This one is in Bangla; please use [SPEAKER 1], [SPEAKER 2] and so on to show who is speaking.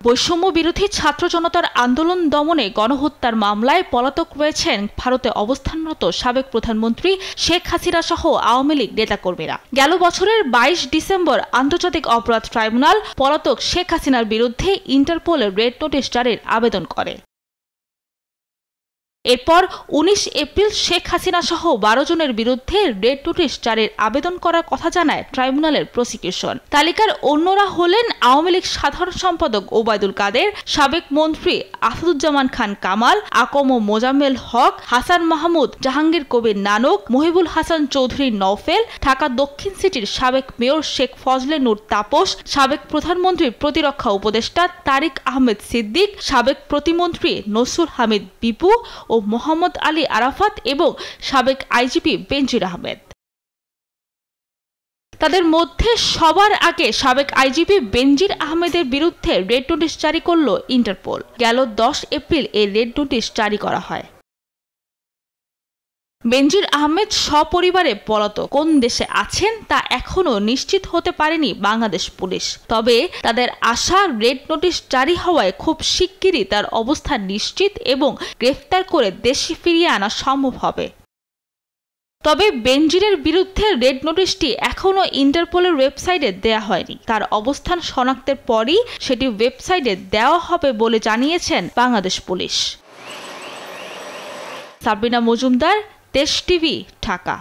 [SPEAKER 1] বৈষম্য বিরোধী ছাত্র জনতার আন্দোলন দমনে গণহত্যার মামলায় পলাতক রয়েছেন ভারতে অবস্থানরত সাবেক প্রধানমন্ত্রী শেখ হাসিনা সহ আওয়ামী লীগ নেতাকর্মীরা। গেল বছরের ২২ ডিসেম্বর আন্তর্জাতিক অপরাধ ট্রাইব্যুনাল পলাতক শেখ হাসিনার বিরুদ্ধে ইন্টারপোলের রেড নোটিশ জারির আবেদন করে। এরপর ১৯ এপ্রিল শেখ হাসিনা সহ ১২ জনের বিরুদ্ধে রেড নোটিশ জারির আবেদন করার কথা জানায় ট্রাইব্যুনালের প্রসিকিউশন। তালিকার অন্যরা হলেন আওয়ামী লীগ সাধারণ সম্পাদক ওবায়দুল কাদের, সাবেক মন্ত্রী আসাদুজ্জামান খান কামাল, আকম মোজাম্মেল হক, হাসান মাহমুদ, জাহাঙ্গীর কবির নানক, মহিবুল হাসান চৌধুরী নওফেল, ঢাকা দক্ষিণ সিটির সাবেক মেয়র শেখ ফজলে নূর তাপস, সাবেক প্রধানমন্ত্রীর প্রতিরক্ষা উপদেষ্টা তারিক আহমেদ সিদ্দিক, সাবেক প্রতিমন্ত্রী নসরুল হামিদ বিপু ও মোহাম্মদ আলী আরাফাত এবং সাবেক আইজিপি বেনজির আহমেদ। তাদের মধ্যে সবার আগে সাবেক আইজিপি বেনজির আহমেদের বিরুদ্ধে রেড নোটিশ জারি করল ইন্টারপোল। গেল ১০ এপ্রিল এই রেড নোটিশ জারি করা হয়। বেনজির আহমেদ সপরিবারে পলাতক, কোন দেশে আছেন তা এখনো নিশ্চিত হতে পারেনি বাংলাদেশ পুলিশ। তবে তাদের আশা রেড নোটিশ জারি হওয়ায় খুব শিগগিরই তার অবস্থান নিশ্চিত এবং গ্রেফতার করে দেশে ফিরিয়ে আনা সম্ভব হবে। তবে বেনজিরের বিরুদ্ধে রেড নোটিশটি এখনো ইন্টারপোলের ওয়েবসাইটে দেয়া হয়নি। তার অবস্থান শনাক্তের পরই সেটি ওয়েবসাইটে দেওয়া হবে বলে জানিয়েছেন বাংলাদেশ পুলিশ। সাবরিনা মজুমদার, দেশ টিভি, ঢাকা।